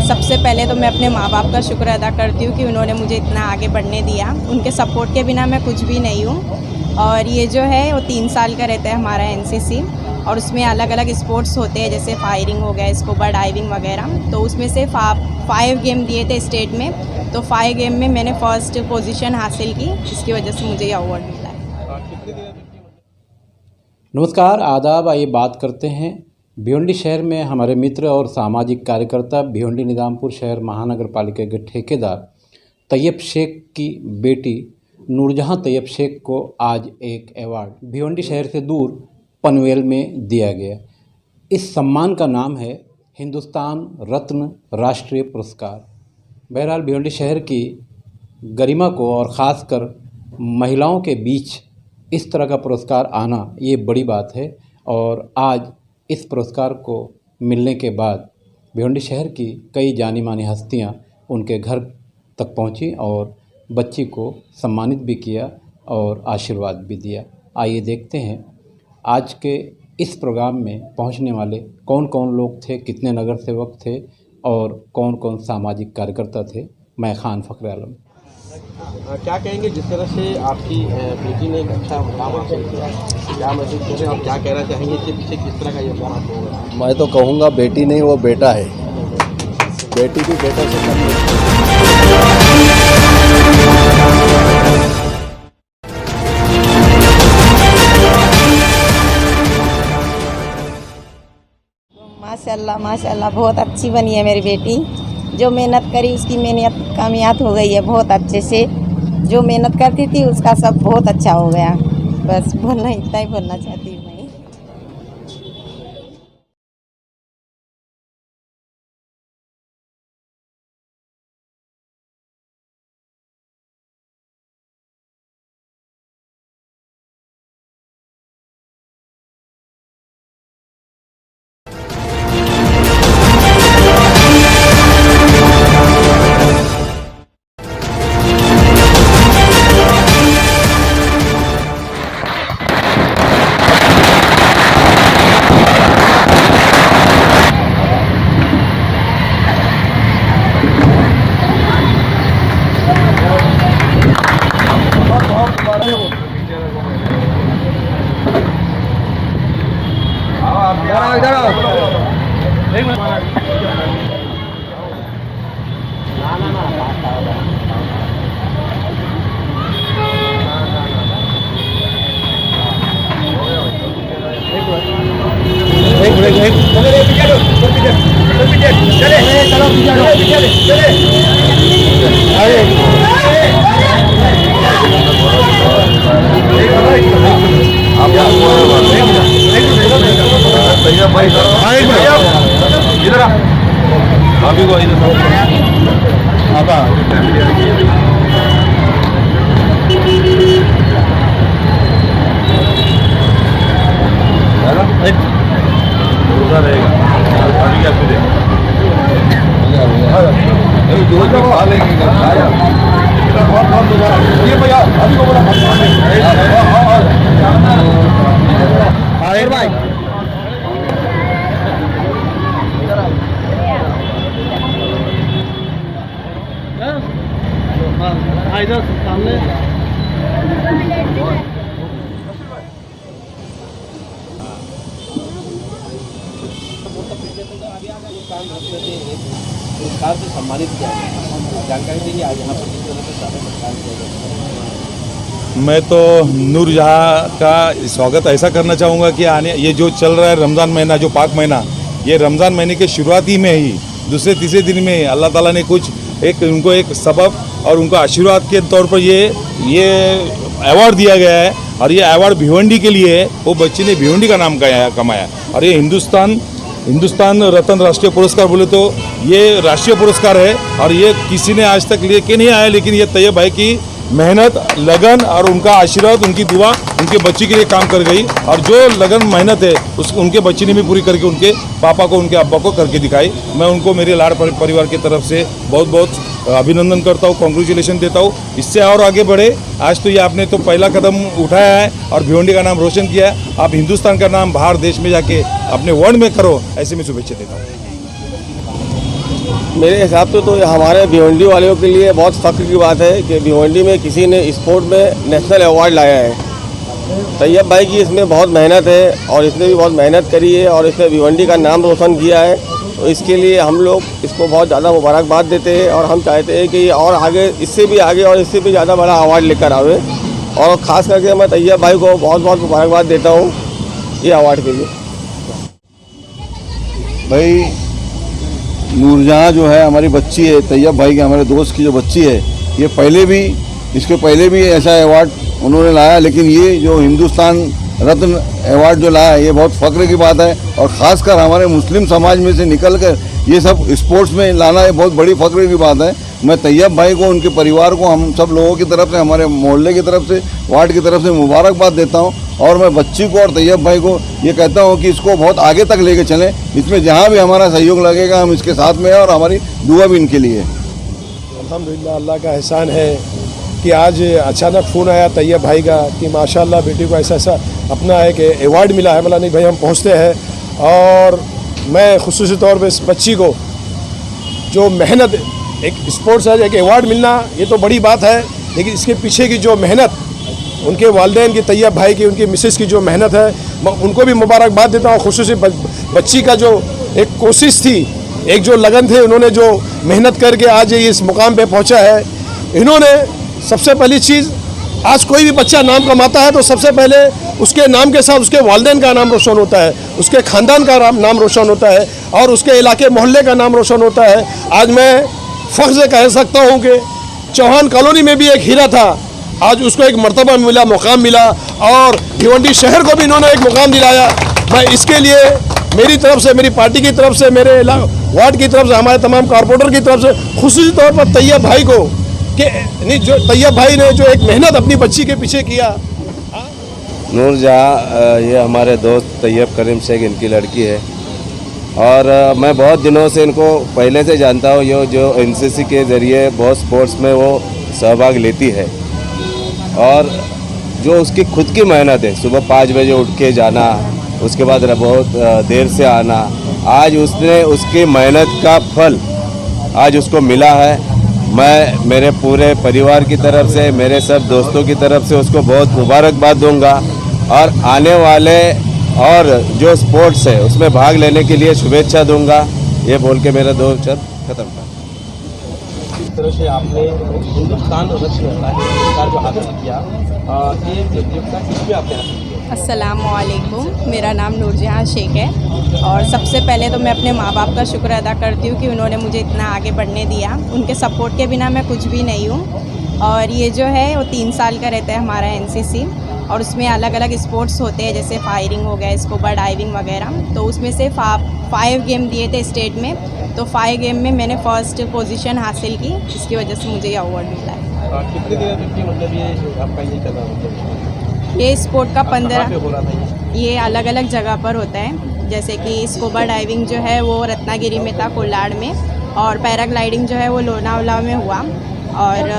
सबसे पहले तो मैं अपने माँ बाप का शुक्र अदा करती हूँ कि उन्होंने मुझे इतना आगे बढ़ने दिया। उनके सपोर्ट के बिना मैं कुछ भी नहीं हूँ। और ये जो है वो 3 साल का रहता है हमारा एनसीसी, और उसमें अलग अलग स्पोर्ट्स होते हैं, जैसे फायरिंग हो गया, स्कूबा डाइविंग वगैरह। तो उसमें से 5 गेम दिए थे स्टेट में, तो 5 गेम में मैंने फर्स्ट पोजीशन हासिल की, जिसकी वजह से मुझे ये अवार्ड मिला है। नमस्कार, आदाब। आइए बात करते हैं भिवंडी शहर में हमारे मित्र और सामाजिक कार्यकर्ता, भिवंडी निजामपुर शहर महानगर पालिका के ठेकेदार तैयब शेख की बेटी नूरजहां तैयब शेख को आज एक अवार्ड भिवंडी शहर से दूर पनवेल में दिया गया। इस सम्मान का नाम है हिंदुस्तान रत्न राष्ट्रीय पुरस्कार। बहरहाल भिवंडी शहर की गरिमा को और ख़ासकर महिलाओं के बीच इस तरह का पुरस्कार आना ये बड़ी बात है। और आज इस पुरस्कार को मिलने के बाद भिवंडी शहर की कई जानी मानी हस्तियां उनके घर तक पहुंची और बच्ची को सम्मानित भी किया और आशीर्वाद भी दिया। आइए देखते हैं आज के इस प्रोग्राम में पहुंचने वाले कौन कौन लोग थे, कितने नगर सेवक थे और कौन कौन सामाजिक कार्यकर्ता थे। मैं खान फ़खर आलम। क्या कहेंगे जिस तरह से आपकी बेटी ने एक अच्छा मुकाम हासिल किया, क्या महसूस कर रहे हैं और क्या कहना चाहेंगे इसके पीछे किस तरह का योगदान आपको होगा? मैं तो कहूँगा बेटी नहीं, वो बेटा है। बेटी भी बेटा से कम नहीं। माशाल्लाह माशाल्लाह, बहुत अच्छी बनी है मेरी बेटी। जो मेहनत करी उसकी मेहनत कामयाब हो गई है बहुत अच्छे से। जो मेहनत करती थी उसका सब बहुत अच्छा हो गया। बस बोलना इतना ही बोलना चाहती हूँ मैं। पुरस्कार से सम्मानित किया गया, जानकारी दी आज यहाँ पर किस तरह से सत्कार किया गया? मैं तो नूरजहां का स्वागत ऐसा करना चाहूँगा कि आने ये जो चल रहा है रमज़ान महीना, जो पाक महीना, ये रमज़ान महीने के शुरुआती में ही दूसरे तीसरे दिन में अल्लाह ताला ने कुछ उनको एक सबब और उनको आशीर्वाद के तौर पर ये अवार्ड दिया गया है। और ये अवार्ड भिवंडी के लिए, वो बच्ची ने भिवंडी का नाम कमाया। और ये हिंदुस्तान रत्न राष्ट्रीय पुरस्कार बोले तो ये राष्ट्रीय पुरस्कार है और ये किसी ने आज तक लेके नहीं आया, लेकिन ये तैयब भाई की मेहनत, लगन और उनका आशीर्वाद, उनकी दुआ उनके बच्ची के लिए काम कर गई। और जो लगन मेहनत है उनके बच्ची ने भी पूरी करके उनके पापा को, उनके अब्बा को करके दिखाई। मैं उनको मेरे लाड़ परिवार की तरफ से बहुत बहुत अभिनंदन करता हूँ, कॉन्ग्रेचुलेशन देता हूँ। इससे और आगे बढ़े। आज तो ये आपने तो पहला कदम उठाया है और भिवंडी का नाम रोशन किया है। आप हिंदुस्तान का नाम बाहर देश में जाके अपने वर्ल्ड में करो, ऐसे में शुभेच्छा देता हूँ। मेरे हिसाब से तो हमारे भिवंडी वालों के लिए बहुत फ़ख्र की बात है कि भिवंडी में किसी ने स्पोर्ट में नेशनल अवार्ड लाया है। तैयब भाई की इसमें बहुत मेहनत है और इसने भी बहुत मेहनत करी है और इसने भिवंडी का नाम रोशन किया है। तो इसके लिए हम लोग इसको बहुत ज़्यादा मुबारकबाद देते हैं और हम चाहते हैं कि ये और आगे, इससे भी आगे और इससे भी ज़्यादा बड़ा अवार्ड लेकर आवे। और ख़ास करके मैं तैयब भाई को बहुत बहुत मुबारकबाद देता हूँ ये अवार्ड के लिए। भाई नूरजहाँ जो है हमारी बच्ची है, तैयब भाई के हमारे दोस्त की जो बच्ची है, ये इसके पहले भी ऐसा अवार्ड उन्होंने लाया, लेकिन ये जो हिंदुस्तान रत्न अवार्ड जो लाया ये बहुत फ़ख्र की बात है। और ख़ासकर हमारे मुस्लिम समाज में से निकल कर ये सब स्पोर्ट्स में लाना ये बहुत बड़ी फ़ख्र की बात है। मैं तैयब भाई को, उनके परिवार को, हम सब लोगों की तरफ से, हमारे मोहल्ले की तरफ से, वार्ड की तरफ से मुबारकबाद देता हूँ। और मैं बच्ची को और तैयब भाई को ये कहता हूँ कि इसको बहुत आगे तक लेके चलें। इसमें जहाँ भी हमारा सहयोग लगेगा हम इसके साथ में हैं और हमारी दुआ भी इनके लिए। अल्हम्दुलिल्लाह, अल्लाह का एहसान है कि आज अचानक फ़ोन आया तैयब भाई का कि माशाल्लाह बेटी को ऐसा ऐसा अपना एक अवार्ड मिला है। बोला नहीं भाई हम पहुँचते हैं। और मैं खुसूसी तौर पर इस बच्ची को जो मेहनत, एक स्पोर्ट्स है, एक अवार्ड मिलना ये तो बड़ी बात है, लेकिन इसके पीछे की जो मेहनत उनके वालिदैन की, तैयब भाई की, उनकी मिसेस की जो मेहनत है, मैं उनको भी मुबारकबाद देता हूँ। खुसूसी बच्ची का जो एक कोशिश थी, एक जो लगन थे, उन्होंने जो मेहनत करके आज ये इस मुकाम पे पहुँचा है। इन्होंने सबसे पहली चीज़, आज कोई भी बच्चा नाम कमाता है तो सबसे पहले उसके नाम के साथ उसके वालिदैन का नाम रोशन होता है, उसके ख़ानदान का नाम रोशन होता है और उसके इलाके मोहल्ले का नाम रोशन होता है। आज मैं फ़ख्र से कह सकता हूँ कि चौहान कॉलोनी में भी एक हीरा था, आज उसको एक मर्तबा मिला, मुकाम मिला और भिवंडी शहर को भी इन्होंने एक मुकाम दिलाया। मैं इसके लिए मेरी तरफ से, मेरी पार्टी की तरफ से, मेरे वार्ड की तरफ से, हमारे तमाम कारपोरेटर की तरफ से खुसूसी तौर पर तैयब भाई को कि जो तैयब भाई ने जो एक मेहनत अपनी बच्ची के पीछे किया। नूरजहाँ ये हमारे दोस्त तैयब करीम शेख, इनकी लड़की है और मैं बहुत दिनों से इनको पहले से जानता हूँ। ये जो एनसीसी के ज़रिए बहुत स्पोर्ट्स में वो सहभाग लेती है और जो उसकी खुद की मेहनत है, सुबह 5 बजे उठ के जाना, उसके बाद बहुत देर से आना, आज उसने उसकी मेहनत का फल आज उसको मिला है। मैं मेरे पूरे परिवार की तरफ से, मेरे सब दोस्तों की तरफ से उसको बहुत मुबारकबाद दूंगा और आने वाले और जो स्पोर्ट्स है उसमें भाग लेने के लिए शुभेच्छा दूंगा। ये बोल के मेरा 2 शब्द खत्म कर। इस तरह से आपने हिंदुस्तान रत्न पुरस्कार जो हासिल किया, ये प्रतियोगिता किसमें आपने हासिल किया? अस्सलामुअलैकुम, मेरा नाम नूरजहाँ शेख है और सबसे पहले तो मैं अपने माँ बाप का शुक्र अदा करती हूँ कि उन्होंने मुझे इतना आगे बढ़ने दिया। उनके सपोर्ट के बिना मैं कुछ भी नहीं हूँ। और ये जो है वो 3 साल का रहता है हमारा एनसीसी और उसमें अलग अलग स्पोर्ट्स होते हैं, जैसे फायरिंग हो गया, स्कूबा डाइविंग वगैरह। तो उसमें से 5 गेम दिए थे स्टेट में, तो 5 गेम में मैंने फर्स्ट पोजीशन हासिल की, इसकी वजह से मुझे ये अवार्ड मिला है। कितने दिन तक मतलब ये आपका ये चला? मतलब ये स्पोर्ट का 15 हो रहा था ये अलग अलग जगह पर होता है, जैसे कि स्कूबा डाइविंग जो है वो रत्नागिरी में था, कोलाड में, और पैराग्लाइडिंग जो है वो लोनावला में हुआ और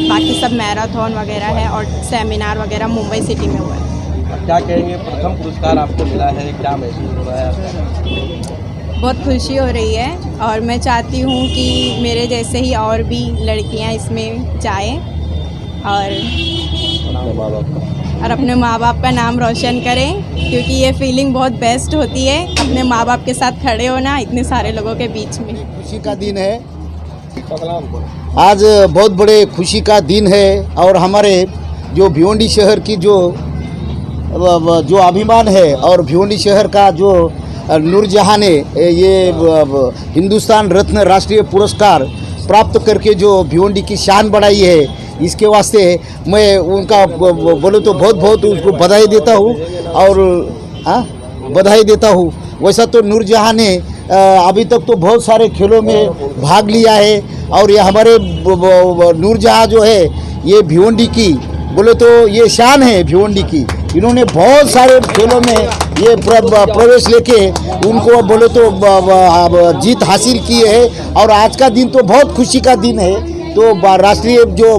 बाकी सब मैराथन वगैरह है और सेमिनार वगैरह मुंबई सिटी में हुआ है। क्या कहेंगे, प्रथम पुरस्कार आपको मिला है, क्या महसूस हो रहा है आपका? बहुत खुशी हो रही है और मैं चाहती हूँ कि मेरे जैसे ही और भी लड़कियाँ इसमें जाएं और अपने माँ बाप का नाम रोशन करें, क्योंकि ये फीलिंग बहुत बेस्ट होती है अपने माँ बाप के साथ खड़े होना इतने सारे लोगों के बीच में। खुशी का दिन है, आज बहुत बड़े खुशी का दिन है और हमारे जो भिवंडी शहर की जो अभिमान है और भिवंडी शहर का जो नूरजहाँ ने ये हिंदुस्तान रत्न राष्ट्रीय पुरस्कार प्राप्त करके जो भिवंडी की शान बढ़ाई है, इसके वास्ते मैं उनका बोले तो बहुत बहुत उसको बधाई देता हूँ और बधाई देता हूँ। वैसा तो नूरजहाँ ने अभी तक तो बहुत सारे खेलों में भाग लिया है और ये हमारे नूरजहाँ जो है ये भिवंडी की बोले तो ये शान है भिवंडी की। इन्होंने बहुत सारे खेलों में ये प्रवेश लेके उनको बोले तो जीत हासिल की है और आज का दिन तो बहुत खुशी का दिन है। तो राष्ट्रीय जो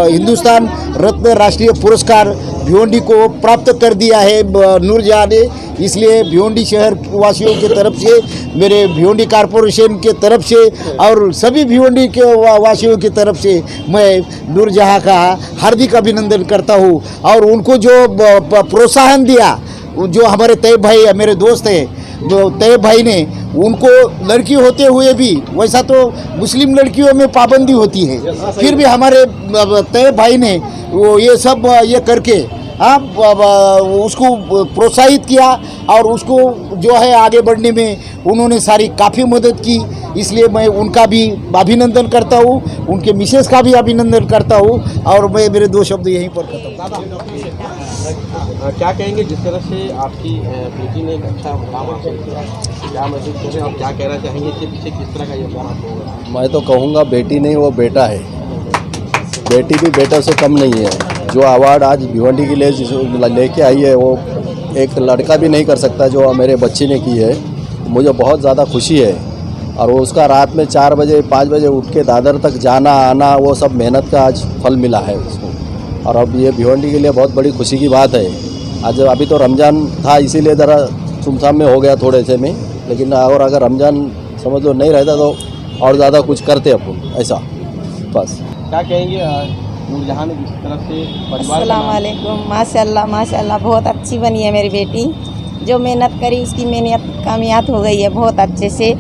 हिंदुस्तान रत्न राष्ट्रीय पुरस्कार भिवंडी को प्राप्त कर दिया है नूरजहां ने। इसलिए भिवंडी शहर वासियों की तरफ से, मेरे भिवंडी कॉरपोरेशन के तरफ से और सभी भिवंडी के वासियों की तरफ से मैं नूरजहां का हार्दिक अभिनंदन करता हूँ। और उनको जो प्रोत्साहन दिया, जो हमारे तैयब भाई मेरे दोस्त हैं, तैयब भाई ने उनको लड़की होते हुए भी, वैसा तो मुस्लिम लड़कियों में पाबंदी होती है, फिर भी हमारे तैयब भाई ने वो ये सब ये करके उसको प्रोत्साहित किया और उसको जो है आगे बढ़ने में उन्होंने सारी काफ़ी मदद की। इसलिए मैं उनका भी अभिनंदन करता हूँ, उनके मिसेस का भी अभिनंदन करता हूँ। और मैं मेरे दो शब्द यहीं पर खत्म। क्या कहेंगे जिस तरह से आपकी बेटी ने एक अच्छा मुकाम हासिल किया, क्या महसूस कर रहे हैं और क्या कहना चाहेंगे इसके पीछे किस तरह का योगदान आपको होगा? मैं तो कहूँगा बेटी नहीं, वो बेटा है। बेटी भी बेटा से कम नहीं है। जो अवार्ड आज भिवंडी के लिए लेके आई है, वो एक लड़का भी नहीं कर सकता जो मेरे बच्ची ने की है। मुझे बहुत ज़्यादा खुशी है। और वो उसका रात में 4 बजे 5 बजे उठ के दादर तक जाना आना, वो सब मेहनत का आज फल मिला है उसको। और अब ये भिवंडी के लिए बहुत बड़ी खुशी की बात है। आज अभी तो रमज़ान था, इसीलिए ज़रा सुमसाम में हो गया थोड़े से में, लेकिन और अगर रमज़ान समझ लो नहीं रहता तो और ज़्यादा कुछ करते अपन, ऐसा बस। क्या कहेंगे नूरजहां ने जिस तरह से परिवार अस्सलाम वालेकुम। माशाल्लाह माशाल्लाह, बहुत अच्छी बनी है मेरी बेटी। जो मेहनत करी उसकी मेहनत कामयाब हो गई है बहुत अच्छे से।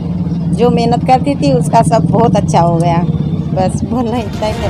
जो मेहनत करती थी उसका सब बहुत अच्छा हो गया। बस बोलना इतना ही है।